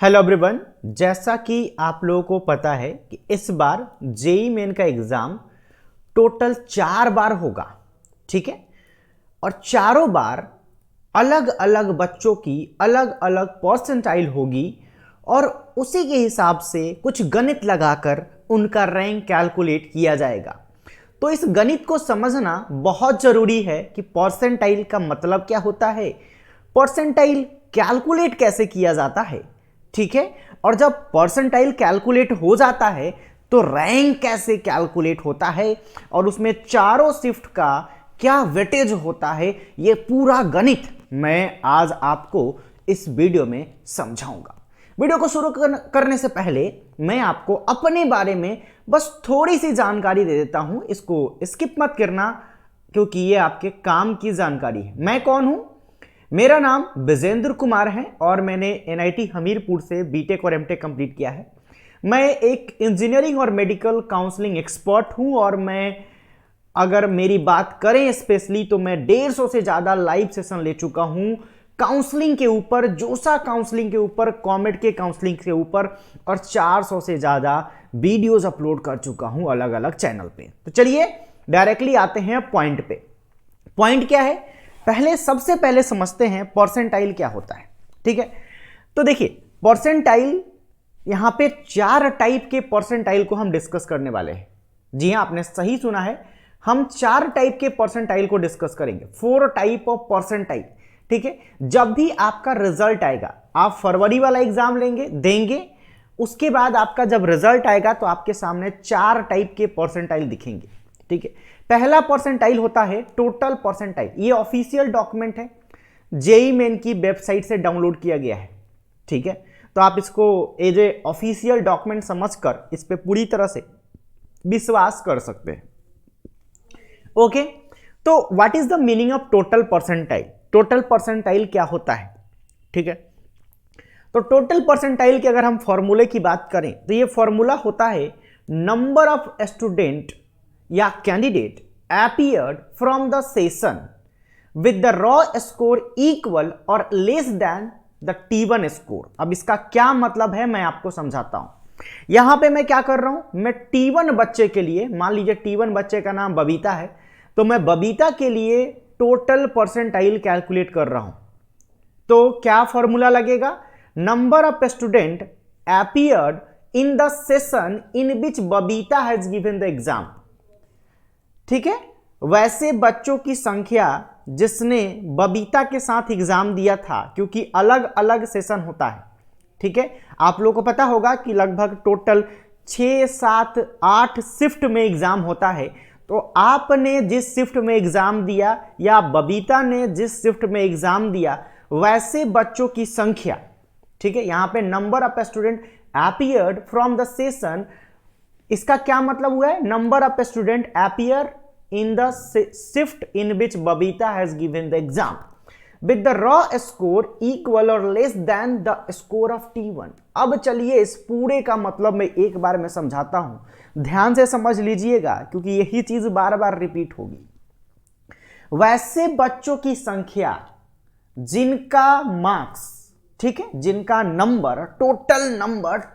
Hello everyone, जैसा कि आप लोगों को पता है कि इस बार जेई मेन का एग्जाम टोटल 4 बार होगा। ठीक है, और चारों बार अलग अलग बच्चों की अलग अलग परसेंटाइल होगी और उसी के हिसाब से कुछ गणित लगाकर उनका रैंक कैलकुलेट किया जाएगा। तो इस गणित को समझना बहुत जरूरी है कि परसेंटाइल का मतलब क्या होता है, परसेंटाइल कैलकुलेट कैसे किया जाता है। ठीक है, और जब परसेंटाइल कैलकुलेट हो जाता है तो रैंक कैसे कैलकुलेट होता है और उसमें चारों शिफ्ट का क्या वेटेज होता है, यह पूरा गणित मैं आज आपको इस वीडियो में समझाऊंगा। वीडियो को शुरू करने से पहले मैं आपको अपने बारे में बस थोड़ी सी जानकारी दे देता हूं, इसको स्किप मत करना क्योंकि यह आपके काम की जानकारी है। मैं कौन हूं? मेरा नाम विजेंद्र कुमार है और मैंने एनआईटी हमीरपुर से बीटेक और एमटेक कंप्लीट किया है। मैं एक इंजीनियरिंग और मेडिकल काउंसलिंग एक्सपर्ट हूं और मैं अगर मेरी बात करें स्पेशली तो मैं 150 से ज़्यादा लाइव सेशन ले चुका हूं काउंसलिंग के ऊपर, जोसा काउंसलिंग के ऊपर, कॉमेड के काउंसलिंग के ऊपर, और 400 से ज़्यादा वीडियोज अपलोड कर चुका हूं अलग अलग चैनल पे। तो चलिए डायरेक्टली आते हैं पॉइंट पे। पॉइंट क्या है, सबसे पहले समझते हैं परसेंटाइल क्या होता है। ठीक है, तो देखिए परसेंटाइल, यहां पे 4 टाइप के परसेंटाइल को हम डिस्कस करने वाले हैं। जी हां, आपने सही सुना है, हम 4 टाइप के परसेंटाइल को डिस्कस करेंगे। 4 टाइप ऑफ परसेंटाइल। ठीक है, जब भी आपका रिजल्ट आएगा, आप फरवरी वाला एग्जाम देंगे, उसके बाद आपका जब रिजल्ट आएगा तो आपके सामने 4 टाइप के परसेंटाइल दिखेंगे। ठीक है, पहला परसेंटाइल होता है टोटल परसेंटाइल। ये ऑफिशियल डॉक्यूमेंट है, जेई मेन की वेबसाइट से डाउनलोड किया गया है। ठीक है, तो आप इसको एज ए ऑफिशियल डॉक्यूमेंट समझकर इस पे पूरी तरह से विश्वास कर सकते हैं। ओके, तो what is the meaning of total percentile? Total percentile क्या होता है? ठीक है, तो टोटल परसेंटाइल के अगर हम फॉर्मूले की बात करें तो ये फॉर्मूला होता है नंबर ऑफ स्टूडेंट या candidate appeared from the session with the raw score equal or less than the T1 score। अब इसका क्या मतलब है मैं आपको समझाता हूं। यहां पे मैं क्या कर रहा हूं, मैं T1 बच्चे के लिए, मान लीजिए T1 बच्चे का नाम बबीता है, तो मैं बबीता के लिए टोटल परसेंटाइल कैलकुलेट कर रहा हूं। तो क्या फॉर्मूला लगेगा, number of student appeared in the session in which Babita has given the exam। ठीक है, वैसे बच्चों की संख्या जिसने बबीता के साथ एग्जाम दिया था, क्योंकि अलग अलग सेशन होता है। ठीक है, आप लोगों को पता होगा कि लगभग टोटल 6, 7, 8 शिफ्ट में एग्जाम होता है। तो आपने जिस शिफ्ट में एग्जाम दिया या बबीता ने जिस शिफ्ट में एग्जाम दिया, वैसे बच्चों की संख्या, ठीक है, यहां पे number of student appeared from the session, इसका क्या मतलब हुआ है, number of student appear in the shift in which Babita has given the exam with the raw score equal और less than the score of T1। अब चलिए इस पूरे का मतलब मैं एक बार में समझाता हूं, ध्यान से समझ लीजिएगा क्योंकि यही चीज बार बार रिपीट होगी। वैसे बच्चों की संख्या जिनका मार्क्स, ठीक है, जिनका नंबर,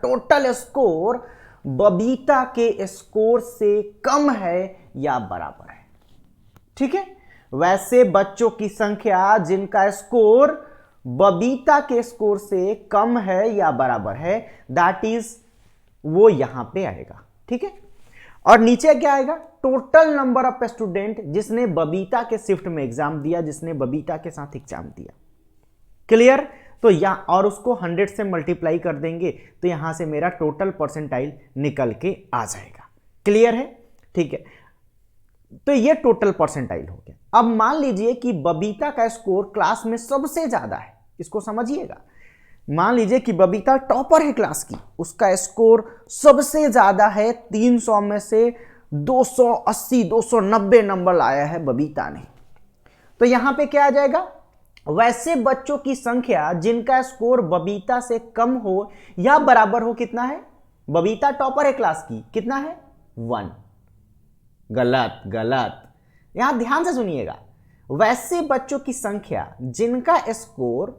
टोटल स्कोर बबीता के स्कोर से कम है या बराबर है। ठीक है, वैसे बच्चों की संख्या जिनका स्कोर बबीता के स्कोर से कम है या बराबर है, दैट इज वो यहां पे आएगा। ठीक है, और नीचे क्या आएगा, टोटल नंबर ऑफ स्टूडेंट जिसने बबीता के शिफ्ट में एग्जाम दिया, जिसने बबीता के साथ एग्जाम दिया। क्लियर? तो यहां और उसको 100 से मल्टीप्लाई कर देंगे तो यहां से मेरा टोटल परसेंटाइल निकल के आ जाएगा। क्लियर है? ठीक है, तो ये टोटल परसेंटाइल हो गया। अब मान लीजिए कि बबीता का स्कोर क्लास में सबसे ज्यादा है, इसको समझिएगा। मान लीजिए कि बबीता टॉपर है क्लास की, उसका स्कोर सबसे ज्यादा है, 300 में से 280 290 नंबर लाया है बबीता ने। तो यहां पे क्या आ जाएगा, वैसे बच्चों की संख्या जिनका स्कोर बबीता से कम हो या बराबर हो, कितना है, बबीता टॉपर है क्लास की, कितना है, 1। गलत गलत, यहां ध्यान से सुनिएगा। वैसे बच्चों की संख्या जिनका स्कोर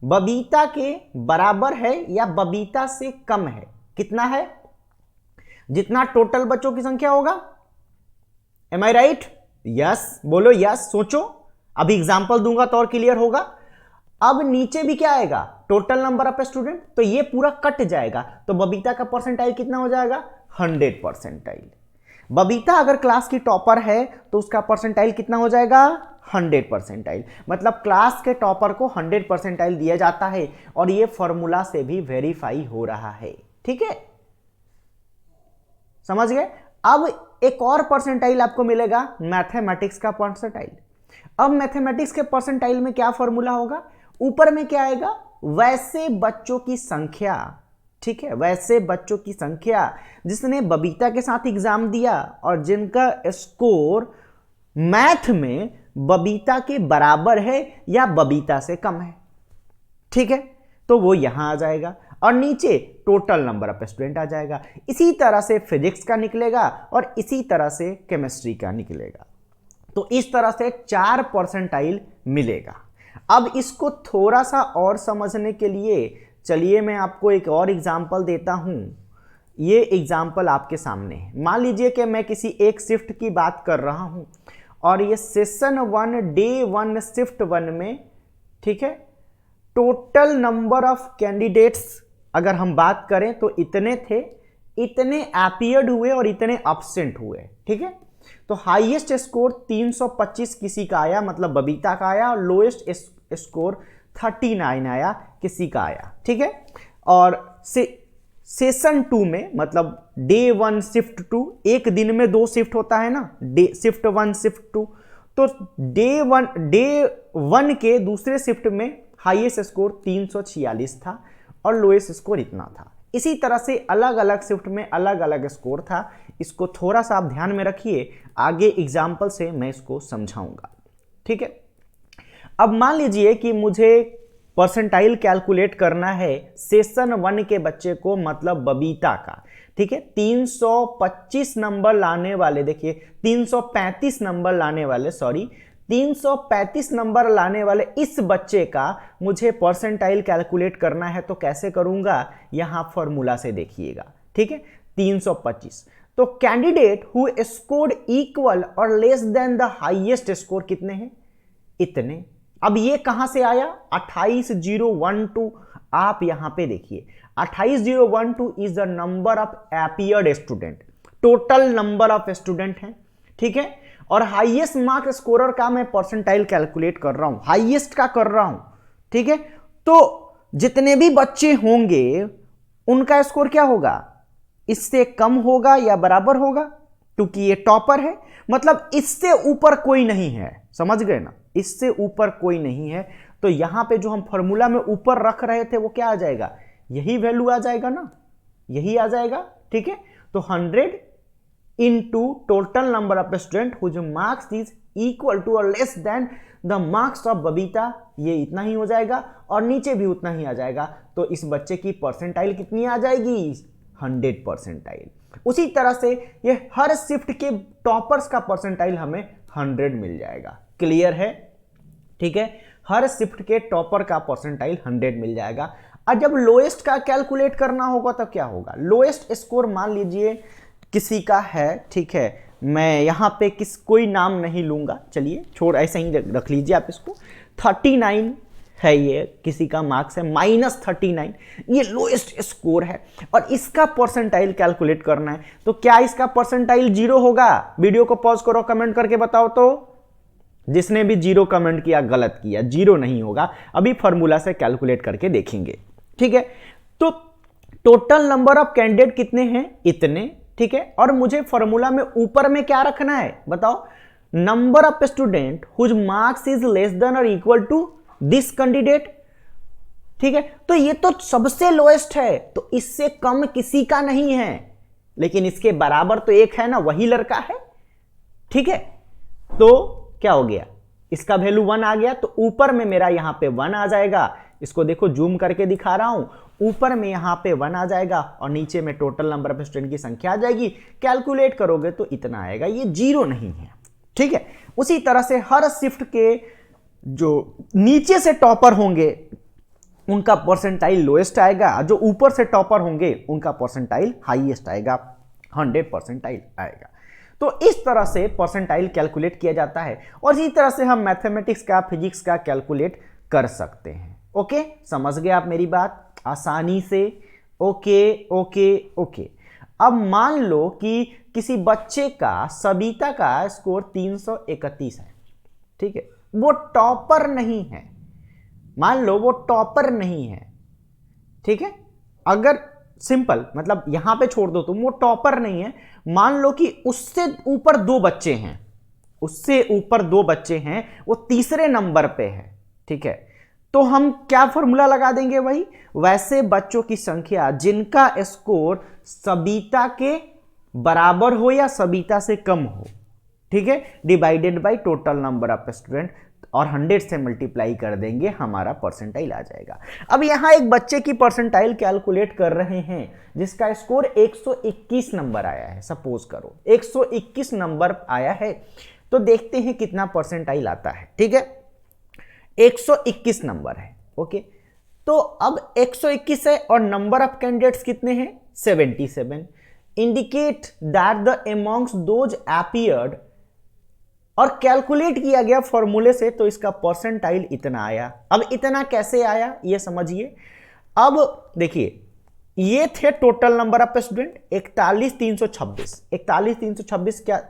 बबीता के बराबर है या बबीता से कम है? कितना है? जितना टोटल बच्चों की संख्या होगा। एम आई राइट? यस बोलो, यस। सोचो, अभी एग्जांपल दूंगा तो और क्लियर होगा। अब नीचे भी क्या आएगा? टोटल नंबर ऑफ स्टूडेंट, तो ये पूरा कट जाएगा, तो बबीता का परसेंटाइल कितना हो जाएगा? 100 परसेंटाइल। बबीता अगर क्लास की टॉपर है तो उसका परसेंटाइल कितना हो जाएगा? 100 परसेंटाइल। मतलब क्लास के टॉपर को 100 परसेंटाइल दिया जाता है और ये फॉर्मूला से भी वेरीफाई हो रहा है। ठीक है, समझ गए? अब एक और परसेंटाइल आपको मिलेगा, मैथमेटिक्स का परसेंटाइल। अब मैथमेटिक्स के परसेंटाइल में क्या फॉर्मूला होगा? ऊपर में क्या आएगा? वैसे बच्चों की संख्या। ठीक है, वैसे बच्चों की संख्या जिसने बबीता के साथ एग्जाम दिया और जिनका स्कोर मैथ में बबीता के बराबर है या बबीता से कम है। ठीक है, तो वो यहां आ जाएगा और नीचे टोटल नंबर ऑफ स्टूडेंट आ जाएगा। इसी तरह से फिजिक्स का निकलेगा और इसी तरह से केमिस्ट्री का निकलेगा। तो इस तरह से 4 परसेंटाइल मिलेगा। अब इसको थोड़ा सा और समझने के लिए चलिए मैं आपको एक और एग्जाम्पल देता हूं। ये एग्जाम्पल आपके सामने है। मान लीजिए कि मैं किसी एक शिफ्ट की बात कर रहा हूं और ये सेशन 1 डे 1 शिफ्ट 1 में, ठीक है, टोटल नंबर ऑफ कैंडिडेट्स अगर हम बात करें तो इतने थे, इतने अपीयर्ड हुए और इतने एब्सेंट हुए। ठीक है, तो हाईएस्ट स्कोर 325 किसी का आया, मतलब बबीता का आया, और लोएस्ट स्कोर 39 आया, किसी का आया। ठीक है, और सेशन 2 में, मतलब डे 1 शिफ्ट 2, एक दिन में 2 शिफ्ट होता है ना, डे शिफ्ट 1 शिफ्ट 2, तो डे 1 के दूसरे शिफ्ट में हाईएस्ट स्कोर 346 था और लोएस्ट स्कोर इतना था। इसी तरह से अलग अलग शिफ्ट में अलग अलग स्कोर था। इसको थोड़ा सा आप ध्यान में रखिए, आगे एग्जाम्पल से मैं इसको समझाऊंगा। ठीक है, अब मान लीजिए कि मुझे परसेंटाइल कैलकुलेट करना है सेशन 1 के बच्चे को, मतलब बबीता का। ठीक है, 325 नंबर लाने वाले, देखिए 335 नंबर लाने वाले, 335 नंबर लाने वाले इस बच्चे का मुझे परसेंटाइल कैलकुलेट करना है। तो कैसे करूंगा? यहां फॉर्मूला से देखिएगा। ठीक है, 325, तो कैंडिडेट हु स्कोर्ड इक्वल और less than the highest score कितने हैं? इतने। अब ये कहां से आया? 28012। आप यहां पे देखिए, 28012 is the number of appeared student, total number of student हैं। ठीक है, और हाईएस्ट मार्क स्कोरर का मैं परसेंटाइल कैलकुलेट कर रहा हूं, हाईएस्ट का कर रहा हूं। ठीक है, तो जितने भी बच्चे होंगे उनका स्कोर क्या होगा? इससे कम होगा या बराबर होगा, क्योंकि ये टॉपर है। मतलब इससे ऊपर कोई नहीं है, समझ गए ना? इससे ऊपर कोई नहीं है। तो यहां पे जो हम फॉर्मूला में ऊपर रख रहे थे वो क्या आ जाएगा? यही वैल्यू आ जाएगा ना, यही आ जाएगा। ठीक है, तो 100 into total number of student whose marks is equal to or less than the marks of Babita, ये इतना ही हो जाएगा और नीचे भी उतना ही आ जाएगा। तो इस बच्चे की परसेंटाइल कितनी आ जाएगी? 100 परसेंटाइल। उसी तरह से ये हर शिफ्ट के टॉपर्स का परसेंटाइल हमें 100 मिल जाएगा। क्लियर है? ठीक है, हर शिफ्ट के टॉपर का परसेंटाइल 100 मिल जाएगा। और जब लोएस्ट का कैलकुलेट करना होगा तो क्या होगा? लोएस्ट स्कोर मान लीजिए किसी का है, ठीक है, मैं यहां पे कोई नाम नहीं लूंगा, चलिए छोड़, ऐसे ही रख लीजिए आप इसको। 39 है, ये किसी का मार्क्स है -39, ये लोएस्ट स्कोर है और इसका परसेंटाइल कैलकुलेट करना है। तो क्या इसका परसेंटाइल 0 होगा? वीडियो को पॉज करो, कमेंट करके बताओ तो। जिसने भी 0 कमेंट किया गलत किया, 0 नहीं होगा। अभी फॉर्मूला से कैलकुलेट करके देखेंगे। ठीक है, तो टोटल नंबर ऑफ कैंडिडेट कितने हैं? इतने। ठीक है, और मुझे फॉर्मूला में ऊपर में क्या रखना है बताओ? Number of student whose marks is less than और इक्वल टू दिस कैंडिडेट। ठीक है, तो ये तो सबसे लोएस्ट है, तो इससे कम किसी का नहीं है, लेकिन इसके बराबर तो एक है ना, वही लड़का है। ठीक है, तो क्या हो गया? इसका वैल्यू 1 आ गया, तो ऊपर में मेरा यहां पे 1 आ जाएगा। इसको देखो, जूम करके दिखा रहा हूं, ऊपर में यहां पे 1 आ जाएगा और नीचे में टोटल नंबर ऑफ स्टूडेंट की संख्या आ जाएगी। कैलकुलेट करोगे तो इतना आएगा, ये 0 नहीं है। ठीक है, उसी तरह से हर शिफ्ट के जो नीचे से टॉपर होंगे उनका परसेंटाइल लोएस्ट आएगा, जो ऊपर से टॉपर होंगे उनका परसेंटाइल हाईएस्ट आएगा, 100 परसेंटाइल आएगा। तो इस तरह से परसेंटाइल कैलकुलेट किया जाता है और इसी तरह से हम मैथमेटिक्स का, फिजिक्स का कैलकुलेट कर सकते हैं। ओके, समझ गए आप मेरी बात आसानी से? Okay okay okay. अब मान लो कि किसी बच्चे का, सबिता का स्कोर 331 है, ठीक है, वो टॉपर नहीं है, मान लो वो टॉपर नहीं है, ठीक है, अगर सिंपल मतलब यहां पे छोड़ दो तुम, वो टॉपर नहीं है, मान लो कि उससे ऊपर दो बच्चे हैं, उससे ऊपर दो बच्चे हैं, वो तीसरे नंबर पे है, ठीक है, तो हम क्या फॉर्मूला लगा देंगे? वही वैसे बच्चों की संख्या जिनका स्कोर सबिता के बराबर हो या सबिता से कम हो, ठीक है, divided by total number of student और 100 से मल्टीप्लाई कर देंगे, हमारा परसेंटाइल आ जाएगा। अब यहां एक बच्चे की परसेंटाइल कैलकुलेट कर रहे हैं जिसका स्कोर 121 नंबर आया है, सपोज करो 121 नंबर आया है, तो देखते हैं कितना परसेंटाइल आता है। ठीक है, 121 नंबर है। ओके, तो अब 121 है और नंबर ऑफ कैंडिडेट्स कितने हैं? 77। Indicate that the amongst those appeared, और कैलकुलेट किया गया फॉर्मूले से, तो इसका परसेंटाइल इतना आया। अब इतना कैसे आया ये समझिए। अब देखिए, ये थे टोटल नंबर ऑफ स्टूडेंट 41,326। 41,326 क्या?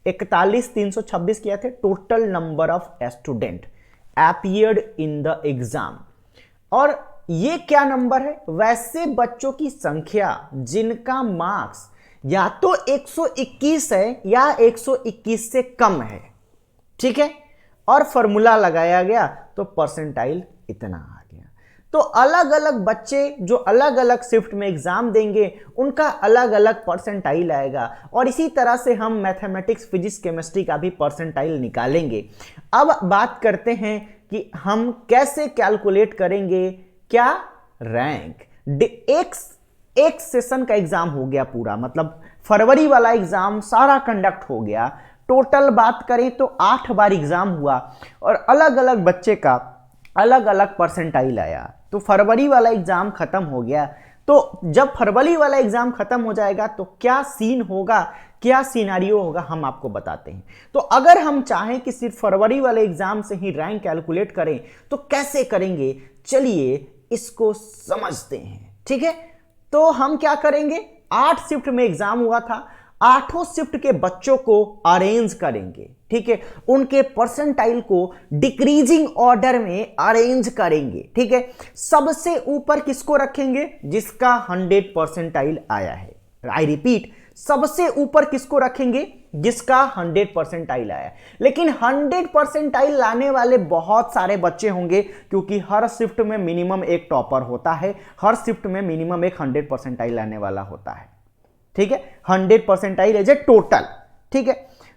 41,326 क्या थे? Total number of student appeared in the exam. और ये क्या नंबर है? वैसे बच्चों की संख्या जिनका मार्क्स या तो 121 है या 121 से कम है। ठीक है, और फॉर्मूला लगाया गया तो परसेंटाइल इतना आ गया। तो अलग अलग बच्चे जो अलग अलग शिफ्ट में एग्जाम देंगे उनका अलग अलग परसेंटाइल आएगा, और इसी तरह से हम मैथमेटिक्स, फिजिक्स, केमिस्ट्री का भी परसेंटाइल निकालेंगे। अब बात करते हैं कि हम कैसे कैलकुलेट करेंगे क्या? रैंक। एक सेशन का एग्जाम हो गया पूरा, मतलब फरवरी वाला एग्जाम सारा कंडक्ट हो गया। टोटल बात करें तो 8 बार एग्जाम हुआ और अलग अलग बच्चे का अलग अलग परसेंटाइल आया। तो फरवरी वाला एग्जाम खत्म हो गया। तो जब फरवरी वाला एग्जाम खत्म हो जाएगा तो क्या सीन होगा, क्या सिनेरियो होगा, हम आपको बताते हैं। तो अगर हम चाहें कि सिर्फ फरवरी वाले एग्जाम से ही रैंक कैलकुलेट करें तो कैसे करेंगे, चलिए इसको समझते हैं। ठीक है, तो हम क्या करेंगे, 8 शिफ्ट में एग्जाम हुआ था, 8 शिफ्ट के बच्चों को अरेंज करेंगे। ठीक है, उनके परसेंटाइल को डिक्रीजिंग ऑर्डर में अरेंज करेंगे। ठीक है, सबसे ऊपर किसको रखेंगे? जिसका 100 परसेंटाइल आया है। आई रिपीट, सबसे ऊपर किसको रखेंगे? जिसका 100 परसेंटाइल आया। लेकिन 100 परसेंटाइल लाने वाले बहुत सारे बच्चे होंगे, क्योंकि हर शिफ्ट में मिनिमम एक टॉपर होता है, हर शिफ्ट में मिनिमम एक 100 परसेंटाइल लाने वाला होता है। ठीक है, 100 परसेंटाइल एज ए टोटल। ठीक है,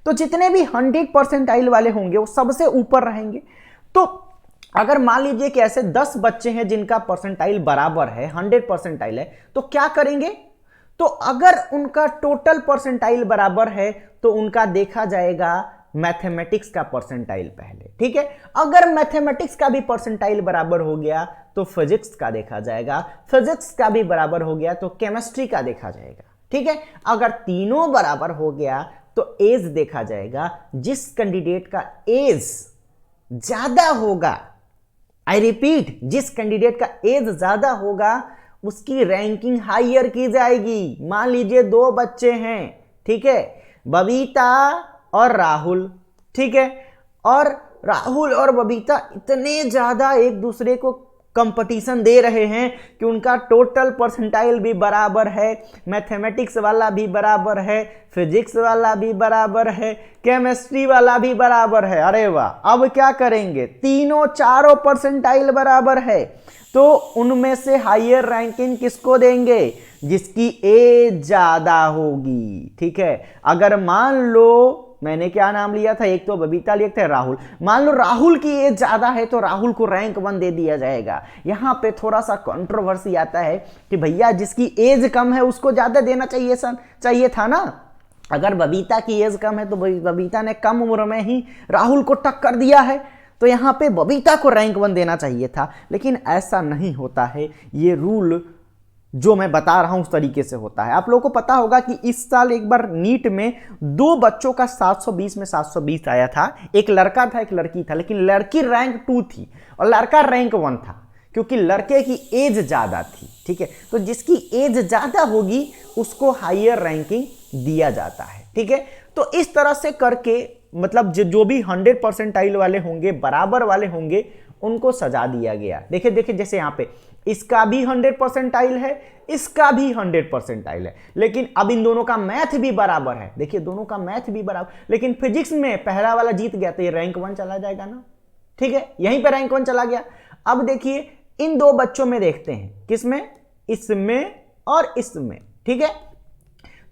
तो जितने भी 100 परसेंटाइल वाले होंगे वो सबसे ऊपर रहेंगे। तो अगर मान लीजिए कि ऐसे 10 बच्चे हैं जिनका परसेंटाइल बराबर है, 100 परसेंटाइल है, तो क्या करेंगे? तो अगर उनका टोटल परसेंटाइल बराबर है तो उनका देखा जाएगा मैथमेटिक्स का परसेंटाइल पहले। ठीक है, अगर मैथमेटिक्स का भी परसेंटाइल बराबर हो गया तो फिजिक्स का देखा जाएगा, फिजिक्स का भी बराबर हो गया तो केमिस्ट्री का देखा जाएगा। ठीक है, अगर तीनों बराबर हो गया तो एज देखा जाएगा। जिस कैंडिडेट का एज ज्यादा होगा, आई रिपीट, जिस कैंडिडेट का एज ज्यादा होगा उसकी रैंकिंग हायर की जाएगी। मान लीजिए 2 बच्चे हैं, ठीक है, बबीता और राहुल। ठीक है, और राहुल और बबीता इतने ज्यादा एक दूसरे को कंपटीशन दे रहे हैं कि उनका टोटल परसेंटाइल भी बराबर है, मैथमेटिक्स वाला भी बराबर है, फिजिक्स वाला भी बराबर है, केमिस्ट्री वाला भी बराबर है। अरे वाह, अब क्या करेंगे? तीनों चारों परसेंटाइल बराबर है, तो उनमें से हायर रैंकिंग किसको देंगे? जिसकी एज ज्यादा होगी। ठीक है, अगर मान लो मैंने क्या नाम लिया था, एक तो बबीता लिया था, राहुल, मान लो राहुल की एज ज्यादा है तो राहुल को रैंक 1 दे दिया जाएगा। यहां पे थोड़ा सा कंट्रोवर्सी आता है कि भैया जिसकी एज कम है उसको ज्यादा देना चाहिए था ना। अगर बबीता की एज कम है तो बबीता ने कम उम्र में ही राहुल को टक्कर दिया है, तो यहाँ पे बबीता को रैंक 1 देना चाहिए था, लेकिन ऐसा नहीं होता है। ये रूल जो मैं बता रहा हूं उस तरीके से होता है। आप लोगों को पता होगा कि इस साल एक बार नीट में 2 बच्चों का 720 में 720 आया था, एक लड़का था एक लड़की था, लेकिन लड़की रैंक 2 थी और लड़का रैंक 1 था, क्योंकि लड़के की एज ज्यादा थी। ठीक है, तो जिसकी एज ज्यादा होगी उसको हायर रैंकिंग दिया जाता है। ठीक है, तो इस तरह से करके मतलब जो भी 100 परसेंटाइल वाले होंगे, बराबर वाले होंगे, उनको सजा दिया गया। देखिए देखिए, जैसे यहाँ पे इसका भी 100 परसेंटाइल है, इसका भी 100 परसेंटाइल है, लेकिन अब इन दोनों का मैथ भी बराबर है। देखिए दोनों का मैथ भी बराबर, लेकिन फिजिक्स में पहला वाला जीत गया तो ये रैंक 1 चला जाएगा ना। ठीक है, यहीं पे रैंक 1 चला गया। अब देखिए इन 2 बच्चों में देखते हैं, किसमें, इसमें और इसमें। ठीक है,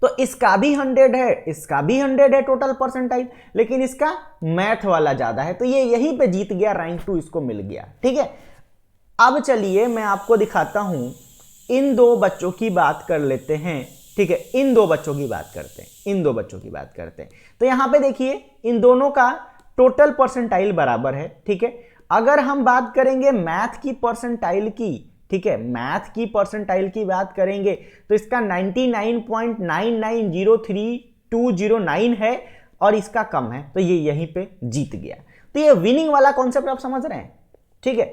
तो इसका भी 100 है, इसका भी 100 है टोटल परसेंटाइल, लेकिन इसका मैथ वाला ज्यादा है, तो ये यहीं पे जीत गया, रैंक 2 इसको मिल गया। ठीक है, अब चलिए मैं आपको दिखाता हूं, इन 2 बच्चों की बात कर लेते हैं। ठीक है, इन 2 बच्चों की बात करते हैं, इन 2 बच्चों की बात करते हैं। तो यहां पे देखिए इन दोनों का टोटल परसेंटाइल बराबर है। ठीक है, अगर हम बात करेंगे मैथ की परसेंटाइल की, ठीक है, मैथ की परसेंटाइल की बात करेंगे तो इसका 99.99032909 है और इसका कम है, तो ये यहीं पे जीत गया। तो ये विनिंग वाला कॉन्सेप्ट आप समझ रहे हैं। ठीक है,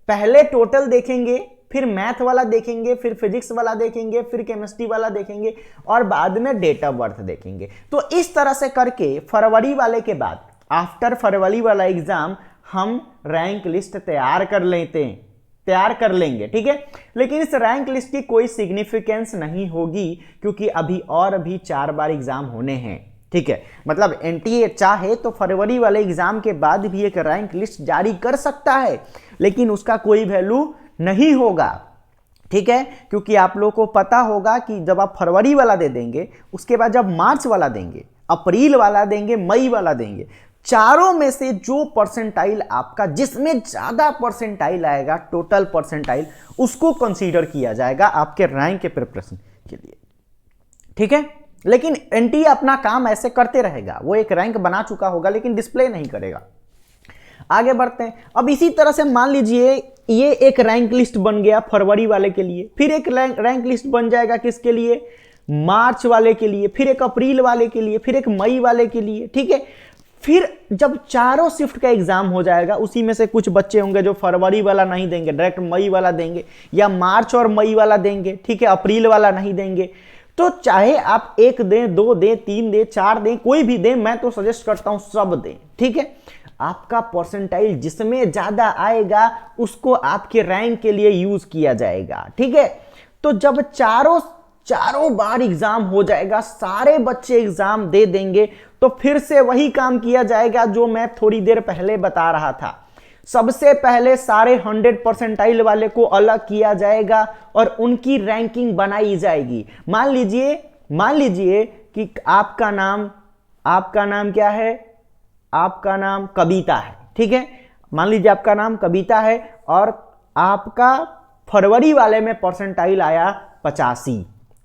पहले टोटल देखेंगे, फिर मैथ वाला देखेंगे, फिर फिजिक्स वाला देखेंगे, फिर केमिस्ट्री वाला देखेंगे और बाद में डेट ऑफ बर्थ देखेंगे। तो इस तरह से करके फरवरी वाले के बाद, आफ्टर फरवरी वाला एग्जाम, हम रैंक लिस्ट तैयार कर लेंगे। ठीक है, लेकिन इस रैंक लिस्ट की कोई सिग्निफिकेंस नहीं होगी, क्योंकि अभी और भी 4 बार एग्जाम होने हैं। ठीक है, मतलब एनटीए चाहे तो फरवरी वाले एग्जाम के बाद भी एक रैंक लिस्ट जारी कर सकता है, लेकिन उसका कोई वैल्यू नहीं होगा। ठीक है, क्योंकि आप लोगों को पता होगा कि जब आप फरवरी वाला दे देंगे, उसके बाद जब मार्च वाला देंगे, अप्रैल वाला देंगे, मई वाला देंगे, चारों में से जो परसेंटाइल आपका, जिसमें ज्यादा परसेंटाइल आएगा टोटल परसेंटाइल, उसको कंसीडर किया जाएगा आपके रैंक के प्रिपरेशन के लिए। ठीक है, लेकिन एनटीए अपना काम ऐसे करते रहेगा, वो एक रैंक बना चुका होगा लेकिन डिस्प्ले नहीं करेगा। आगे बढ़ते हैं। अब इसी तरह से मान लीजिए ये एक रैंक लिस्ट बन गया फरवरी वाले के लिए, फिर एक रैंक लिस्ट बन जाएगा किसके लिए, मार्च वाले के लिए, फिर एक अप्रैल वाले के लिए, फिर एक मई वाले के लिए। ठीक है, फिर जब चारों शिफ्ट का एग्जाम हो जाएगा, उसी में से कुछ बच्चे होंगे जो फरवरी वाला नहीं देंगे, डायरेक्ट मई वाला देंगे, या मार्च और मई वाला देंगे। ठीक है, अप्रैल वाला नहीं देंगे। तो चाहे आप 1 दें, 2 दें, 3 दें, 4 दें, कोई भी दें, मैं तो सजेस्ट करता हूं सब दें। ठीक है, आपका परसेंटाइल जिसमें ज्यादा आएगा उसको आपके रैंक के लिए यूज किया जाएगा। ठीक है, तो जब चारों बार एग्जाम हो जाएगा, सारे बच्चे एग्जाम दे देंगे, तो फिर से वही काम किया जाएगा जो मैं थोड़ी देर पहले बता रहा था। सबसे पहले सारे 100 परसेंटाइल वाले को अलग किया जाएगा और उनकी रैंकिंग बनाई जाएगी। मान लीजिए कि आपका नाम क्या है, आपका नाम कविता है। ठीक है, मान लीजिए आपका नाम कविता है और आपका फरवरी वाले में परसेंटाइल आया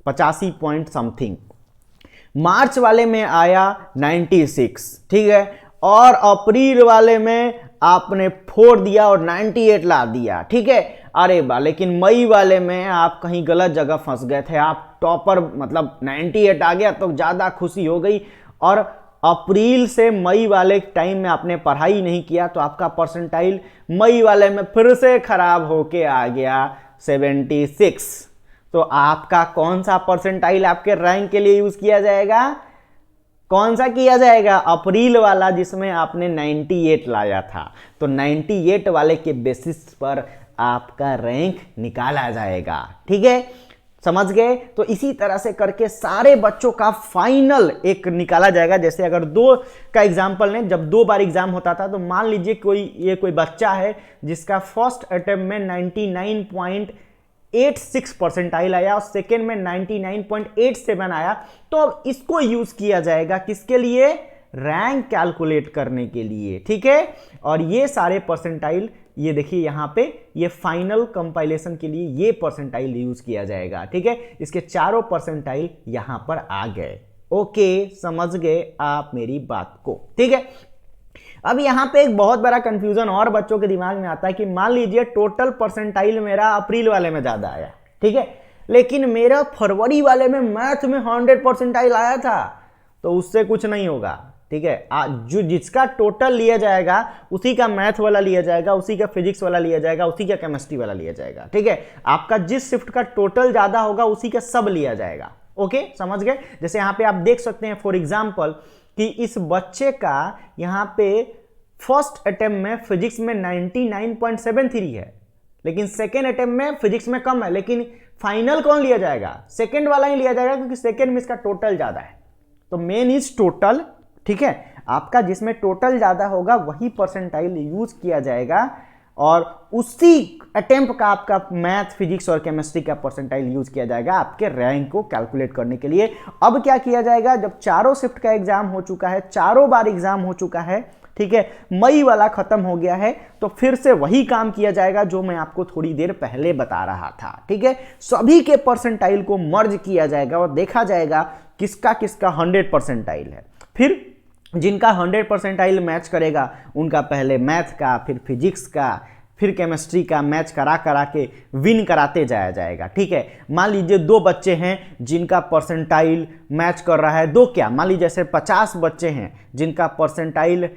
85 पॉइंट समथिंग, मार्च वाले में आया 96। ठीक है, और अप्रैल वाले में आपने 4 दिया और 98 ला दिया। ठीक है, अरे बा, लेकिन मई वाले में आप कहीं गलत जगह फंस गए थे, आप टॉपर मतलब 98 आ गया तो ज्यादा खुशी हो गई, और अप्रैल से मई वाले टाइम में आपने पढ़ाई नहीं किया तो आपका परसेंटाइल मई वाले में फिर से खराब होके आ गया 76। तो आपका कौन सा परसेंटाइल आपके रैंक के लिए यूज किया जाएगा, कौन सा किया जाएगा, अप्रैल वाला जिसमें आपने 98 लाया था। तो 98 वाले के बेसिस पर आपका रैंक निकाला जाएगा। ठीक है, समझ गए। तो इसी तरह से करके सारे बच्चों का फाइनल एक निकाला जाएगा। जैसे अगर 2 का एग्जांपल लें, जब 2 बार एग्जाम होता था, तो मान लीजिए कोई बच्चा है जिसका फर्स्ट अटेम्प्ट में 99.86 परसेंटाइल आया और सेकेंड में 99.87 आया, तो अब इसको यूज किया जाएगा किसके लिए, रैंक कैलकुलेट करने के लिए। ठीक है, और ये सारे परसेंटाइल, ये देखिए यहां पे, ये फाइनल कंपाइलेशन के लिए ये परसेंटाइल यूज किया जाएगा। ठीक है, इसके चारों परसेंटाइल यहां पर आ गए। ओके, समझ गए आप मेरी बात को। ठीक है, अब यहाँ पे एक बहुत बड़ा कंफ्यूजन और बच्चों के दिमाग में आता है कि मान लीजिए टोटल परसेंटाइल मेरा अप्रैल वाले में ज्यादा आया, ठीक है, लेकिन मेरा फरवरी वाले में मैथ में 100 परसेंटाइल आया था, तो उससे कुछ नहीं होगा, ठीक है। जो जिसका टोटल लिया जाएगा उसी का मैथ वाला लिया जाएगा, उसी का फिजिक्स वाला लिया जाएगा, उसी का केमिस्ट्री वाला लिया जाएगा, ठीक है। आपका जिस शिफ्ट का टोटल ज्यादा होगा उसी का सब लिया जाएगा। ओके, समझ गए। जैसे यहाँ पे आप देख सकते हैं फॉर एग्जाम्पल कि इस बच्चे का यहाँ पे फर्स्ट अटेम्प्ट में फिजिक्स में 99.73 है, लेकिन सेकेंड अटेम्प्ट में फिजिक्स में कम है, लेकिन फाइनल कौन लिया जाएगा? सेकेंड वाला ही लिया जाएगा, क्योंकि सेकेंड में इसका टोटल ज्यादा है। तो मेन इज टोटल, ठीक है। आपका जिसमें टोटल ज्यादा होगा वही परसेंटाइल यूज किया जाएगा, और उसी अटेम्प्ट का आपका मैथ, फिजिक्स और केमिस्ट्री का परसेंटाइल यूज किया जाएगा आपके रैंक को कैलकुलेट करने के लिए। अब क्या किया जाएगा, जब चारों शिफ्ट का एग्जाम हो चुका है, चारों बार एग्जाम हो चुका है, ठीक है, मई वाला खत्म हो गया है, तो फिर से वही काम किया जाएगा जो मैं आपको थोड़ी देर पहले बता रहा था, ठीक है। सभी के परसेंटाइल को मर्ज किया जाएगा और देखा जाएगा किसका किसका 100 परसेंटाइल है। फिर जिनका 100 परसेंटाइल मैच करेगा उनका पहले मैथ का, फिर फिजिक्स का, फिर केमिस्ट्री का मैच करा करा के विन कराते जाया जाएगा, ठीक है। मान लीजिए 2 बच्चे हैं जिनका परसेंटाइल मैच कर रहा है, 2 क्या, मान लीजिए जैसे 50 बच्चे हैं जिनका परसेंटाइल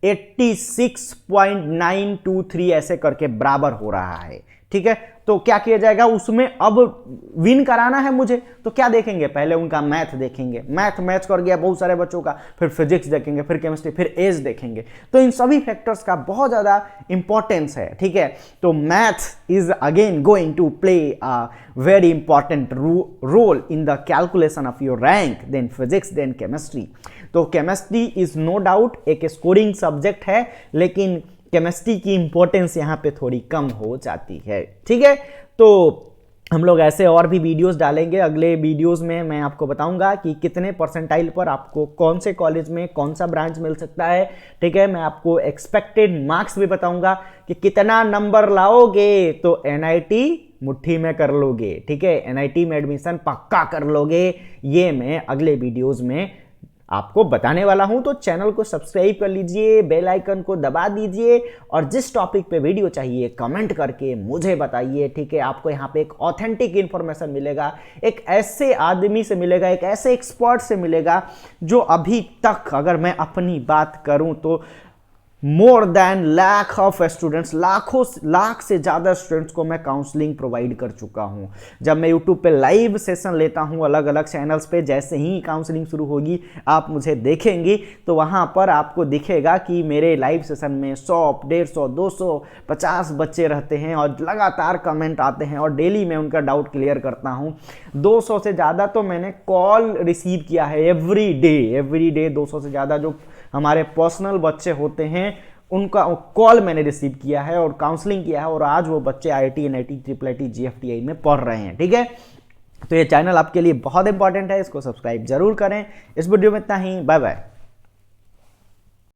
86.923 ऐसे करके बराबर हो रहा है, ठीक है। तो क्या किया जाएगा, उसमें अब विन कराना है मुझे, तो क्या देखेंगे, पहले उनका मैथ देखेंगे, मैथ मैच कर गया बहुत सारे बच्चों का, फिर फिजिक्स देखेंगे, फिर केमिस्ट्री, फिर एज देखेंगे। तो इन सभी फैक्टर्स का बहुत ज़्यादा इंपॉर्टेंस है, ठीक है। तो math is again going to play a very important role in the calculation of your rank, then physics, then chemistry. तो केमिस्ट्री इज नो डाउट एक स्कोरिंग सब्जेक्ट है, लेकिन केमिस्ट्री की इंपॉर्टेंस यहाँ पे थोड़ी कम हो जाती है, ठीक है। तो हम लोग ऐसे और भी वीडियोस डालेंगे, अगले वीडियोस में मैं आपको बताऊंगा कि कितने परसेंटाइल पर आपको कौन से कॉलेज में कौन सा ब्रांच मिल सकता है, ठीक है। मैं आपको एक्सपेक्टेड मार्क्स भी बताऊंगा कि कितना नंबर लाओगे तो एनआईटी मुट्ठी में कर लोगे, ठीक है, एनआईटी में एडमिशन पक्का कर लोगे, ये मैं अगले वीडियोज में आपको बताने वाला हूं। तो चैनल को सब्सक्राइब कर लीजिए, बेल आइकन को दबा दीजिए, और जिस टॉपिक पे वीडियो चाहिए कमेंट करके मुझे बताइए, ठीक है। आपको यहाँ पे एक ऑथेंटिक इंफॉर्मेशन मिलेगा, एक ऐसे आदमी से मिलेगा, एक ऐसे एक्सपर्ट से मिलेगा जो अभी तक, अगर मैं अपनी बात करूं तो more than lakh of students, lakh से ज़्यादा स्टूडेंट्स को मैं काउंसलिंग प्रोवाइड कर चुका हूं। जब मैं यूट्यूब पे लाइव सेशन लेता हूं अलग अलग चैनल्स पे, जैसे ही काउंसलिंग शुरू होगी आप मुझे देखेंगी तो वहां पर आपको दिखेगा कि मेरे लाइव सेशन में 100, 150, 200, 50 बच्चे रहते हैं और लगातार कमेंट आते हैं, और डेली मैं उनका डाउट क्लियर करता हूं। 200 से ज़्यादा तो मैंने कॉल रिसीव किया है एवरी डे 200 से ज़्यादा जो हमारे पर्सनल बच्चे होते हैं उनका कॉल मैंने रिसीव किया है और काउंसलिंग किया है, और आज वो बच्चे IIT, NIT, IIIT, GFTI में पढ़ रहे हैं, ठीक है। तो ये चैनल आपके लिए बहुत इंपॉर्टेंट है, इसको सब्सक्राइब जरूर करें। इस वीडियो में इतना ही, बाय बाय।